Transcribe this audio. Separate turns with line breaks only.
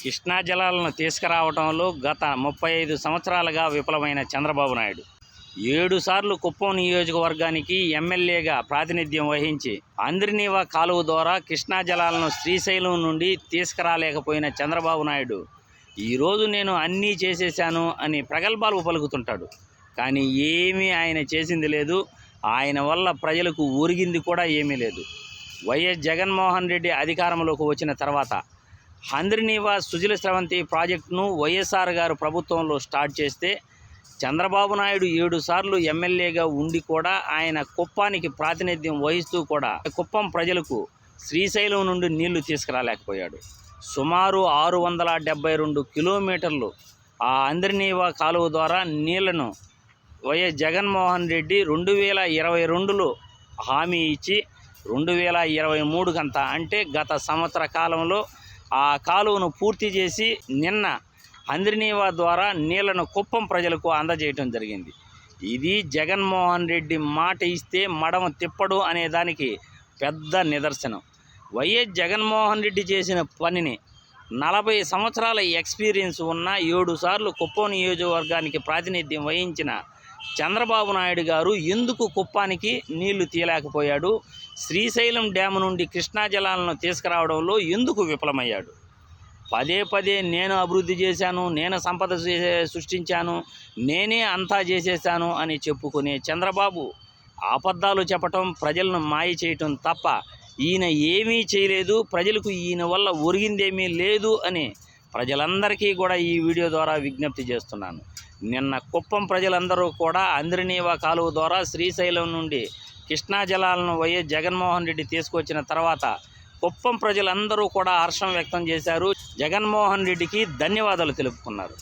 కృష్ణా జలాలను తీసుకురావడంలో గత 35 సంవత్సరాలుగా విఫలమైన చంద్రబాబు నాయుడు 7 సార్లు కుప్పం నియోజకవర్గానికి ఎమ్మెల్యేగా ప్రాతినిధ్యం వహించి అంద్రినీవా కాలువ ద్వారా కృష్ణా జలాలను శ్రీశైలం నుండి తీసుకురాలేకపోయిన చంద్రబాబు నాయుడు ఈరోజు నేను అన్నీ చేసేశాను అని ప్రగల్భాలు పలుకుతుంటాడు. కానీ ఏమీ ఆయన చేసింది లేదు. ఆయన వల్ల ప్రజలకు ఒరిగింది కూడా ఏమీ లేదు. వైఎస్ జగన్మోహన్ రెడ్డి అధికారంలోకి వచ్చిన తర్వాత అంద్రినీవా సుజల స్రవంతి ప్రాజెక్టును వైఎస్ఆర్ గారు ప్రభుత్వంలో స్టార్ట్ చేస్తే చంద్రబాబు నాయుడు 7 సార్లు ఎమ్మెల్యేగా ఉండి కూడా ఆయన కుప్పానికి ప్రాతినిధ్యం వహిస్తూ కూడా కుప్పం ప్రజలకు శ్రీశైలం నుండి నీళ్లు తీసుకురాలేకపోయాడు. సుమారు 672 కిలోమీటర్లు ఆ అంద్రినీవా కాలువ ద్వారా నీళ్లను వైఎస్ జగన్మోహన్ రెడ్డి 2022లో హామీ ఇచ్చి 2023 కంతా అంటే గత సంవత్సర కాలంలో ఆ కాలువను పూర్తి చేసి నిన్న అంద్రినీవా ద్వారా నీళ్లను కుప్పం ప్రజలకు అందజేయటం జరిగింది. ఇది జగన్మోహన్ రెడ్డి మాట ఇస్తే మడమ తిప్పడు అనే దానికి పెద్ద నిదర్శనం. వైఎస్ జగన్మోహన్ రెడ్డి చేసిన పనిని 40 సంవత్సరాల ఎక్స్పీరియన్స్ ఉన్న 7 సార్లు కుప్పం నియోజకవర్గానికి ప్రాతినిధ్యం వహించిన చంద్రబాబు నాయుడు గారు ఎందుకు కుప్పానికి నీళ్లు తీయలేకపోయాడు? శ్రీశైలం డ్యాము నుండి కృష్ణా జలాలను తీసుకురావడంలో ఎందుకు విఫలమయ్యాడు? పదే పదే నేను అభివృద్ధి చేశాను, నేను సంపద సృష్టించాను, నేనే అంతా చేసేసాను అని చెప్పుకునే చంద్రబాబు అబద్ధాలు చెప్పటం, ప్రజలను మాయ చేయటం తప్ప ఈయన ఏమీ చేయలేదు, ప్రజలకు ఈయన వల్ల ఒరిగిందేమీ లేదు అని ప్రజలందరికీ కూడా ఈ వీడియో ద్వారా విజ్ఞప్తి చేస్తున్నాను. నిన్న కుప్పం ప్రజలందరూ కూడా అంద్రినీవా కాలువ ద్వారా శ్రీశైలం నుండి కృష్ణా జలాలను వైఎస్ జగన్మోహన్ రెడ్డి తీసుకొచ్చిన తర్వాత కుప్పం ప్రజలందరూ కూడా హర్షం వ్యక్తం చేశారు. జగన్మోహన్ రెడ్డికి ధన్యవాదాలు తెలుపుకున్నారు.